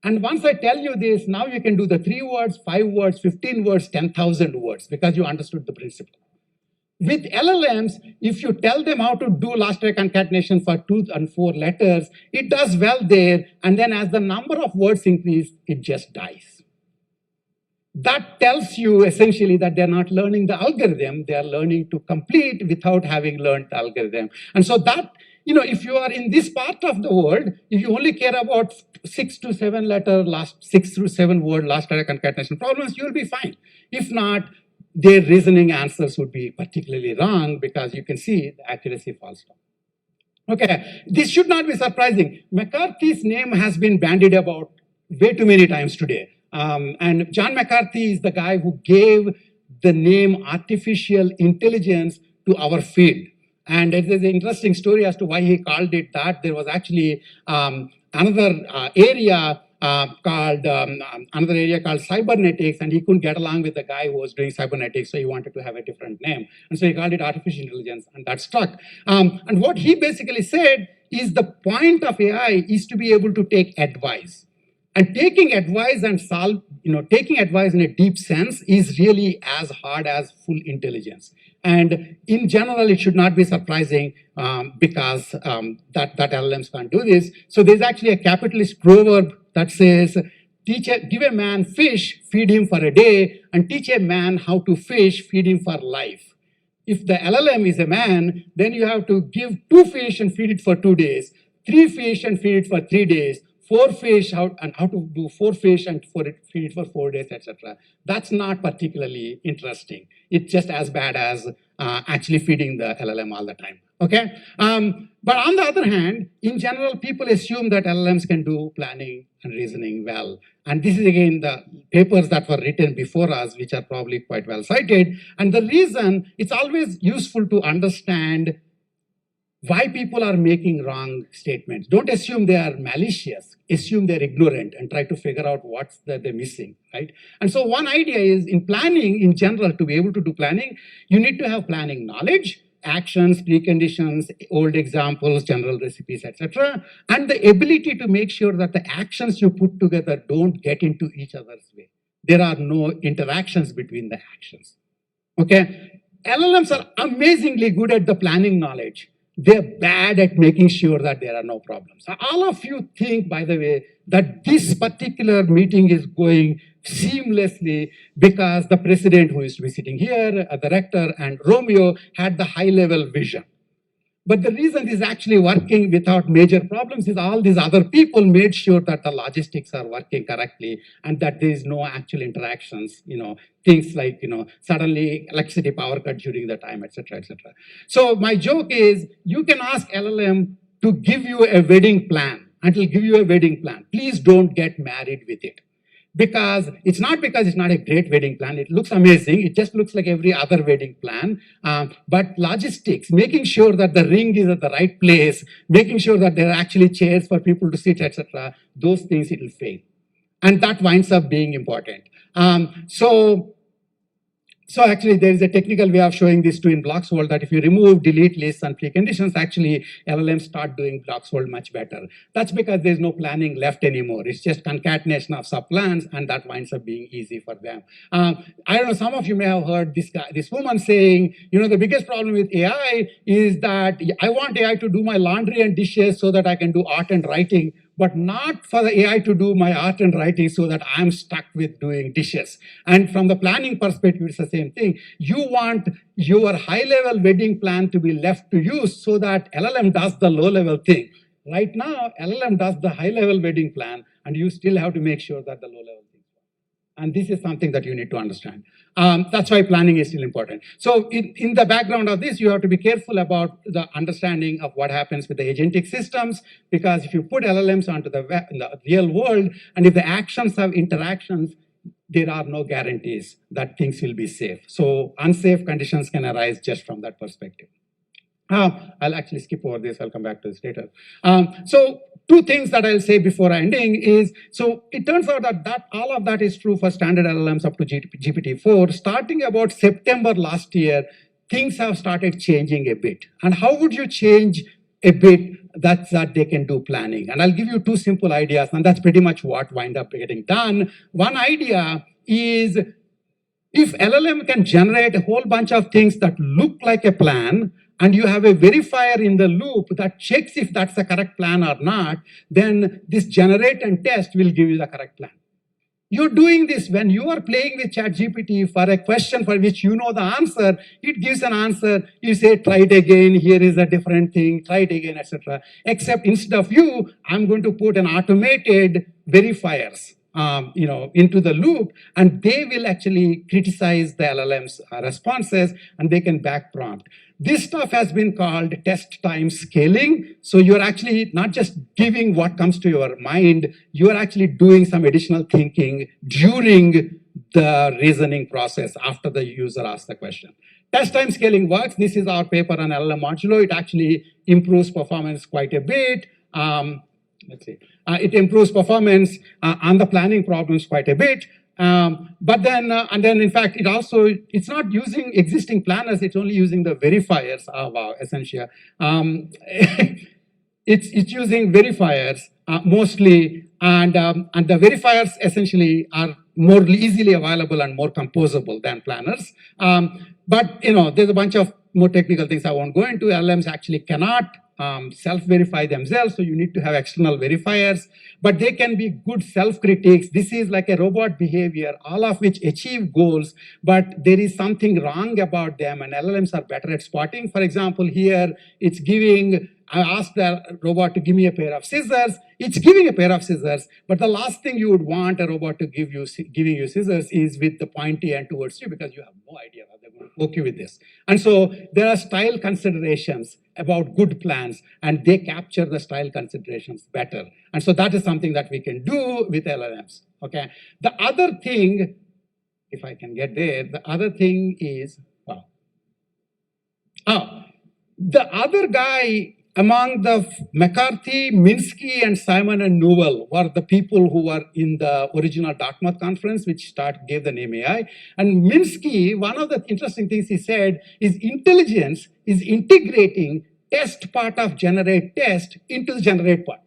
And once I tell you this, now you can do the 3 words, 5 words, 15 words, 10,000 words because you understood the principle. With LLMs, if you tell them how to do last letter concatenation for 2 and 4 letters, it does well there. And then as the number of words increase, it just dies. That tells you essentially that they're not learning the algorithm, they're learning to complete without having learned the algorithm. And so that, if you are in this part of the world, if you only care about 6 to 7 letter, 6 through 7 word last letter concatenation problems, you'll be fine. If not, their reasoning answers would be particularly wrong because you can see the accuracy falls down. Okay, this should not be surprising. McCarthy's name has been bandied about way too many times today. And John McCarthy is the guy who gave the name artificial intelligence to our field. And there's an interesting story as to why he called it that. There was actually another area called cybernetics, and he couldn't get along with the guy who was doing cybernetics, so he wanted to have a different name. And so he called it artificial intelligence, and that stuck. And what he basically said is the point of AI is to be able to take advice. And taking advice and taking advice in a deep sense is really as hard as full intelligence. And in general, it should not be surprising because that LLMs can't do this. So there's actually a capitalist proverb that says, give a man fish, feed him for a day, and teach a man how to fish, feed him for life. If the LLM is a man, then you have to give 2 fish and feed it for 2 days, 3 fish and feed it for 3 days, 4 fish, how to do 4 fish and feed it for 4 days, etc. That's not particularly interesting. It's just as bad as actually feeding the LLM all the time. Okay? But on the other hand, in general, people assume that LLMs can do planning and reasoning well. And this is again the papers that were written before us, which are probably quite well cited. And the reason, it's always useful to understand why people are making wrong statements. Don't assume they are malicious, assume they're ignorant and try to figure out what's they're missing, right? And so one idea is in planning in general, to be able to do planning, you need to have planning knowledge, actions, preconditions, old examples, general recipes, etc., and the ability to make sure that the actions you put together don't get into each other's way. There are no interactions between the actions. Okay? LLMs are amazingly good at the planning knowledge. They're bad at making sure that there are no problems. All of you think, by the way, that this particular meeting is going seamlessly because the president, who is to be sitting here, the rector, and Romeo had the high-level vision. But the reason this is actually working without major problems is all these other people made sure that the logistics are working correctly and that there is no actual interactions, things like, suddenly electricity power cut during the time, etc., etc. So my joke is, you can ask LLM to give you a wedding plan, and it'll give you a wedding plan. Please don't get married with it. Because it's not a great wedding plan. It looks amazing. It just looks like every other wedding plan. But logistics, making sure that the ring is at the right place, making sure that there are actually chairs for people to sit, etc., those things it will fail. And that winds up being important. So actually, there is a technical way of showing this too in Bloxworld, that if you remove, delete lists and preconditions, actually LLMs start doing Bloxworld much better. That's because there's no planning left anymore. It's just concatenation of subplans, and that winds up being easy for them. I don't know, some of you may have heard this woman saying, the biggest problem with AI is that I want AI to do my laundry and dishes so that I can do art and writing, but not for the AI to do my art and writing so that I'm stuck with doing dishes. And from the planning perspective, it's the same thing. You want your high-level wedding plan to be left to you so that LLM does the low-level thing. Right now, LLM does the high-level wedding plan, and you still have to make sure that the low-level thing. And this is something that you need to understand. That's why planning is still important. So in the background of this, you have to be careful about the understanding of what happens with the agentic systems, because if you put LLMs onto the real world, and if the actions have interactions, there are no guarantees that things will be safe. So unsafe conditions can arise just from that perspective. I'll actually skip over this. I'll come back to this later. So 2 things that I'll say before ending is, so it turns out that all of that is true for standard LLMs up to GPT-4. Starting about September last year, things have started changing a bit. And how would you change a bit that they can do planning? And I'll give you 2 simple ideas, and that's pretty much what wind up getting done. One idea is, if LLM can generate a whole bunch of things that look like a plan, and you have a verifier in the loop that checks if that's the correct plan or not, then this generate and test will give you the correct plan. You're doing this when you are playing with ChatGPT for a question for which you know the answer. It gives an answer. You say, try it again. Here is a different thing. Try it again, etc. Except instead of you, I'm going to put an automated verifiers into the loop, and they will actually criticize the LLM's responses, and they can back prompt. This stuff has been called test time scaling. So you're actually not just giving what comes to your mind, you're actually doing some additional thinking during the reasoning process after the user asks the question. Test time scaling works. This is our paper on LLM modulo. It actually improves performance quite a bit. Let's see. It improves performance on the planning problems quite a bit. But then, and then in fact, it's not using existing planners, it's only using the verifiers of Essentia. It's using verifiers mostly, And the verifiers essentially are more easily available and more composable than planners. But there's a bunch of more technical things I won't go into. LLMs actually cannot self-verify themselves, so you need to have external verifiers, but they can be good self-critics. This is like a robot behavior, all of which achieve goals, but there is something wrong about them, and LLMs are better at spotting. For example, here, I asked the robot to give me a pair of scissors. It's giving a pair of scissors, but the last thing you would want a robot to giving you scissors is with the pointy end towards you, because you have no idea how they're going to poke you with this. And so there are style considerations about good plans, and they capture the style considerations better. And so that is something that we can do with LLMs. Okay. The other thing, if I can get there, the other thing is, wow. The other guy among the McCarthy, Minsky, and Simon and Newell were the people who were in the original Dartmouth conference, which gave the name AI. And Minsky, one of the interesting things he said is intelligence is integrating test part of generate test into the generate part.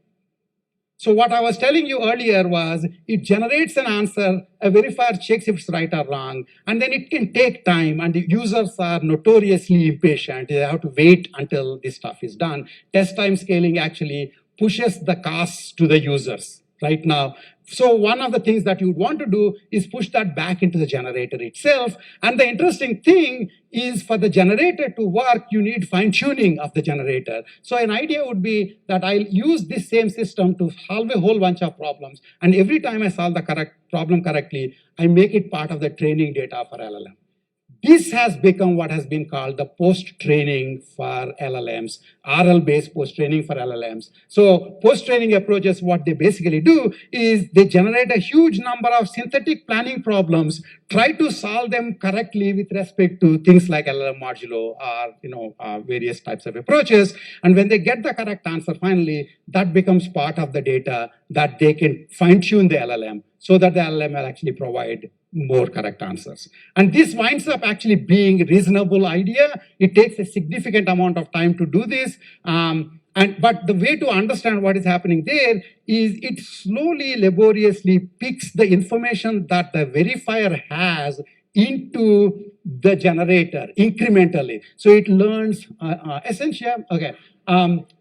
So what I was telling you earlier was it generates an answer, a verifier checks if it's right or wrong, and then it can take time, and the users are notoriously impatient. They have to wait until this stuff is done. Test time scaling actually pushes the costs to the users right now. So one of the things that you would want to do is push that back into the generator itself. And the interesting thing is, for the generator to work, you need fine-tuning of the generator. So an idea would be that I'll use this same system to solve a whole bunch of problems. And every time I solve the correct problem correctly, I make it part of the training data for LLM. This has become what has been called the post-training for LLMs, RL-based post-training for LLMs. So post-training approaches, what they basically do is they generate a huge number of synthetic planning problems, try to solve them correctly with respect to things like LLM modulo or various types of approaches. And when they get the correct answer finally, that becomes part of the data that they can fine-tune the LLM so that the LLM will actually provide more correct answers. And this winds up actually being a reasonable idea. It takes a significant amount of time to do this. But the way to understand what is happening there is it slowly, laboriously picks the information that the verifier has into the generator incrementally. So it learns Essentia. Okay.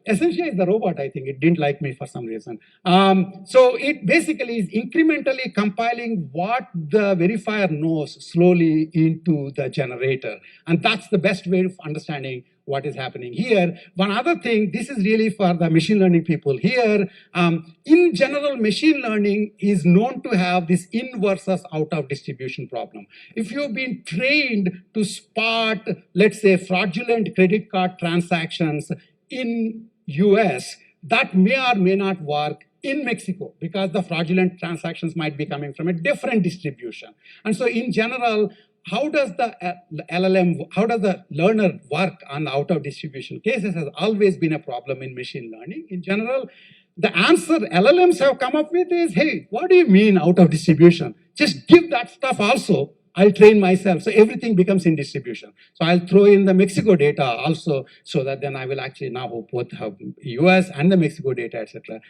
Essentia is the robot, I think. It didn't like me for some reason. So it basically is incrementally compiling what the verifier knows slowly into the generator. And that's the best way of understanding what is happening here. One other thing, this is really for the machine learning people here. In general, machine learning is known to have this in versus out of distribution problem. If you've been trained to spot, let's say, fraudulent credit card transactions in US, that may or may not work in Mexico, because the fraudulent transactions might be coming from a different distribution. And so in general, how does the LLM, how does the learner work on out of distribution cases has always been a problem in machine learning. In general, the answer LLMs have come up with is, hey, what do you mean out of distribution? Just give that stuff also. I'll train myself. So everything becomes in distribution. So I'll throw in the Mexico data also, so that then I will actually now both have US and the Mexico data, etc.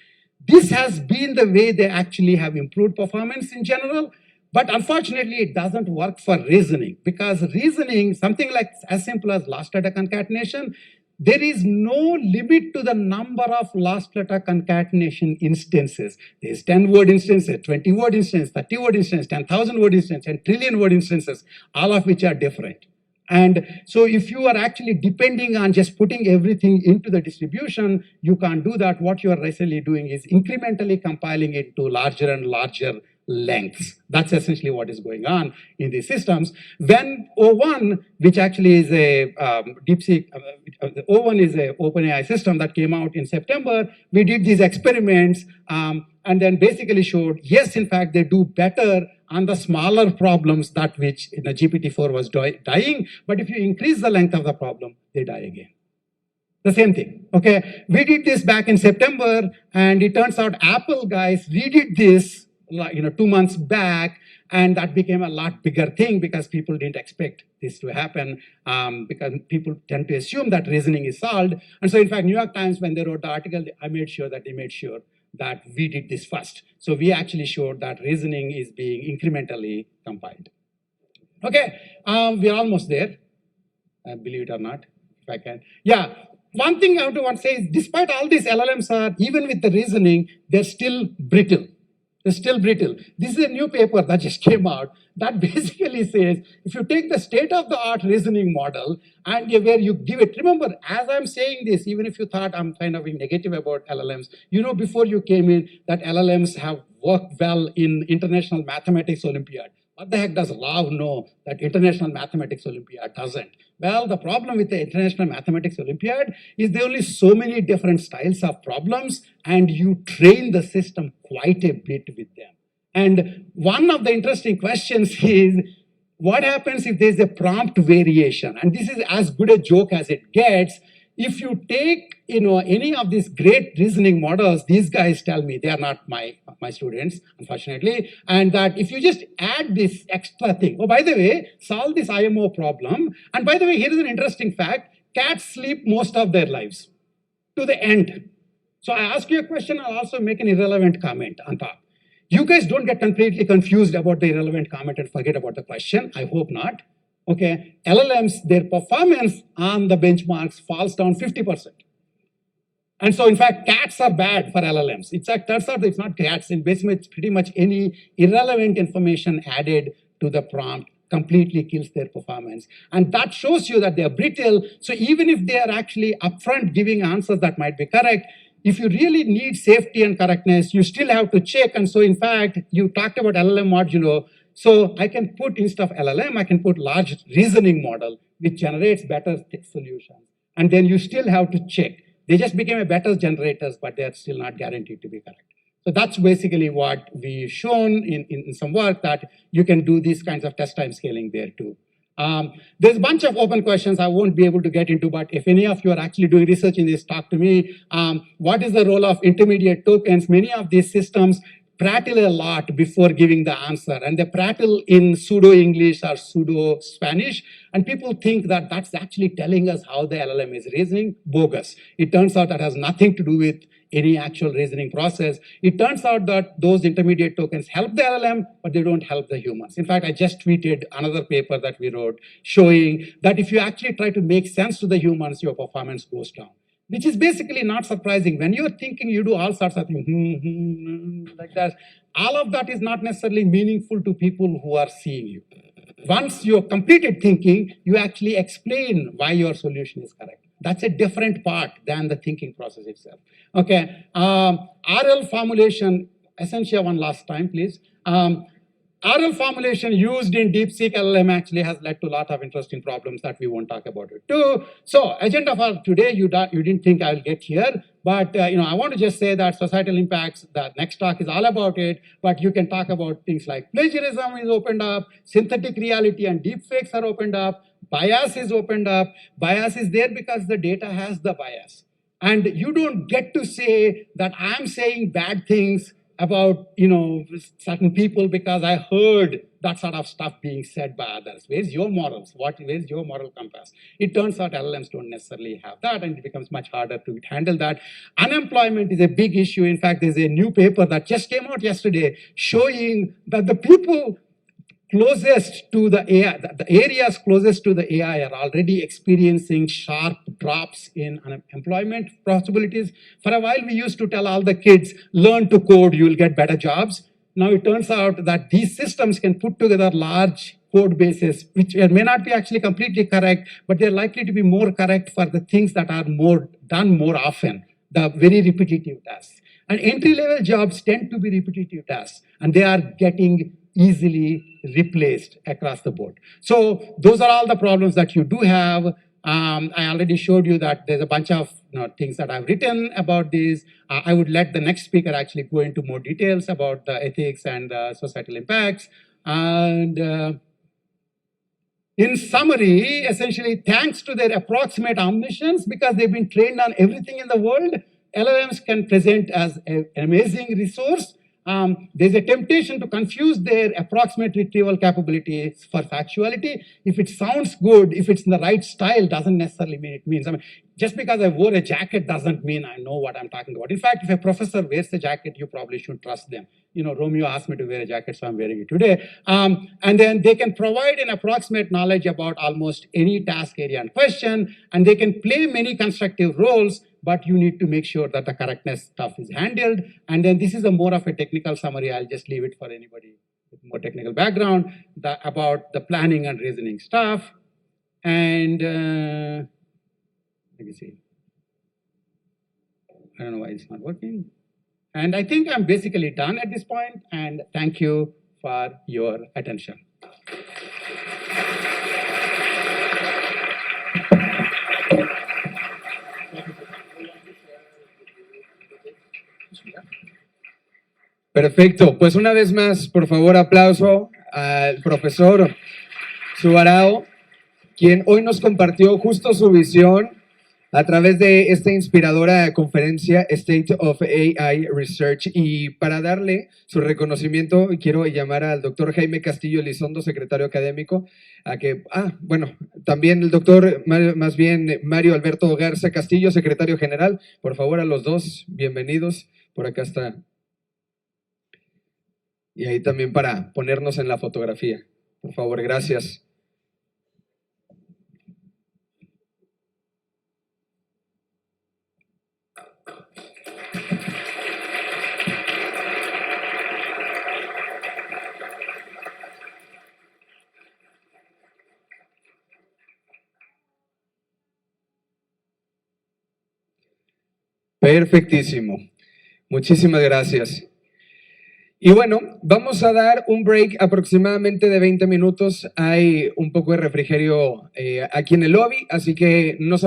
This has been the way they actually have improved performance in general. But unfortunately, it doesn't work for reasoning, because reasoning, something like as simple as last letter concatenation, there is no limit to the number of last letter concatenation instances. There's 10-word instances, 20-word instances, 30-word instances, 10,000-word instances, and trillion-word instances, all of which are different. And so if you are actually depending on just putting everything into the distribution, you can't do that. What you are essentially doing is incrementally compiling it to larger and larger lengths. That's essentially what is going on in these systems. When O1, which actually is a DeepSeek, O1 is an OpenAI system that came out in September, we did these experiments and then basically showed, yes, in fact, they do better on the smaller problems that which in the GPT-4 was dying, but if you increase the length of the problem, they die again. The same thing, okay? We did this back in September, and it turns out Apple guys redid this 2 months back, and that became a lot bigger thing because people didn't expect this to happen, because people tend to assume that reasoning is solved. And so in fact, New York Times, when they wrote the article, they made sure that we did this first. So we actually showed that reasoning is being incrementally compiled. Okay, we're almost there, believe it or not, if I can. Yeah, one thing I want to say is despite all these LLMs are, even with the reasoning, they're still brittle. They're still brittle. This is a new paper that just came out that basically says, if you take the state-of-the-art reasoning model and where you give it, remember, as I'm saying this, even if you thought I'm kind of being negative about LLMs, you know before you came in that LLMs have worked well in International Mathematics Olympiad. What the heck does Lav know that International Mathematics Olympiad doesn't? Well, the problem with the International Mathematics Olympiad is there are only so many different styles of problems, and you train the system quite a bit with them. And one of the interesting questions is, what happens if there's a prompt variation? And this is as good a joke as it gets. If you take any of these great reasoning models, these guys tell me, they are not my students, unfortunately, and that if you just add this extra thing, oh, by the way, solve this IMO problem, and by the way, here is an interesting fact, cats sleep most of their lives to the end. So I ask you a question, I'll also make an irrelevant comment on top. You guys don't get completely confused about the irrelevant comment and forget about the question. I hope not. Okay, LLMs, their performance on the benchmarks falls down 50%. And so, in fact, cats are bad for LLMs. It turns out it's not cats. In basically, it's pretty much any irrelevant information added to the prompt completely kills their performance. And that shows you that they are brittle. So even if they are actually upfront giving answers that might be correct, if you really need safety and correctness, you still have to check. And so, in fact, you talked about LLM modulo. So I can put, instead of LLM, I can put large reasoning model, which generates better solutions. And then you still have to check. They just became a better generators, but they are still not guaranteed to be correct. So that's basically what we've shown in some work, that you can do these kinds of test time scaling there too. There's a bunch of open questions I won't be able to get into, but if any of you are actually doing research in this, talk to me. What is the role of intermediate tokens? Many of these systems prattle a lot before giving the answer, and they prattle in pseudo-English or pseudo-Spanish, and people think that that's actually telling us how the LLM is reasoning. Bogus. It turns out that has nothing to do with any actual reasoning process. It turns out that those intermediate tokens help the LLM, but they don't help the humans. In fact, I just tweeted another paper that we wrote showing that if you actually try to make sense to the humans, your performance goes down. Which is basically not surprising. When you're thinking, you do all sorts of things, like that. All of that is not necessarily meaningful to people who are seeing you. Once you've completed thinking, you actually explain why your solution is correct. That's a different part than the thinking process itself. Okay, RL formulation, essentially one last time, please. RL formulation used in DeepSeek LLM actually has led to a lot of interesting problems that we won't talk about it too. So agenda for today, you didn't think I'll get here, but I want to just say that societal impacts, the next talk is all about it, but you can talk about things like plagiarism is opened up, synthetic reality and deepfakes are opened up, bias is opened up. Bias is there because the data has the bias. And you don't get to say that I'm saying bad things about certain people because I heard that sort of stuff being said by others. Where's your morals? Where's your moral compass? It turns out LLMs don't necessarily have that, and it becomes much harder to handle that. Unemployment is a big issue. In fact, there's a new paper that just came out yesterday showing that the people closest to the AI, the areas closest to the AI are already experiencing sharp drops in unemployment possibilities. For a while, we used to tell all the kids, learn to code, you'll get better jobs. Now it turns out that these systems can put together large code bases, which may not be actually completely correct, but they're likely to be more correct for the things that are done more often, the very repetitive tasks. And entry-level jobs tend to be repetitive tasks, and they are getting easily replaced across the board. So those are all the problems that you do have. I already showed you that there's a bunch of things that I've written about this. I would let the next speaker actually go into more details about the ethics and societal impacts. And in summary, essentially, thanks to their approximate omniscience, because they've been trained on everything in the world, LLMs can present as an amazing resource. there's a temptation to confuse their approximate retrieval capabilities for factuality. If it sounds good, if it's in the right style, doesn't necessarily mean it means. I mean, just because I wore a jacket doesn't mean I know what I'm talking about. In fact, if a professor wears a jacket, you probably should trust them. You know, Romeo asked me to wear a jacket, so I'm wearing it today. And then they can provide an approximate knowledge about almost any task area and question, and they can play many constructive roles, but you need to make sure that the correctness stuff is handled. And then this is a more of a technical summary. I'll just leave it for anybody with more technical background about the planning and reasoning stuff. And let me see. I don't know why it's not working. And I think I'm basically done at this point, and thank you for your attention. Perfecto, pues una vez más, por favor, aplauso al profesor Subarao, quien hoy nos compartió justo su visión a través de esta inspiradora conferencia State of AI Research. Y para darle su reconocimiento, quiero llamar al doctor Jaime Castillo Elizondo, secretario académico, a que, bueno, también el doctor, más bien Mario Alberto Garza Castillo, secretario general. Por favor, a los dos, bienvenidos. Por acá está. Y ahí también para ponernos en la fotografía. Por favor, gracias. Perfectísimo. Muchísimas gracias. Y bueno, vamos a dar un break aproximadamente de 20 minutos. Hay un poco de refrigerio aquí en el lobby, así que no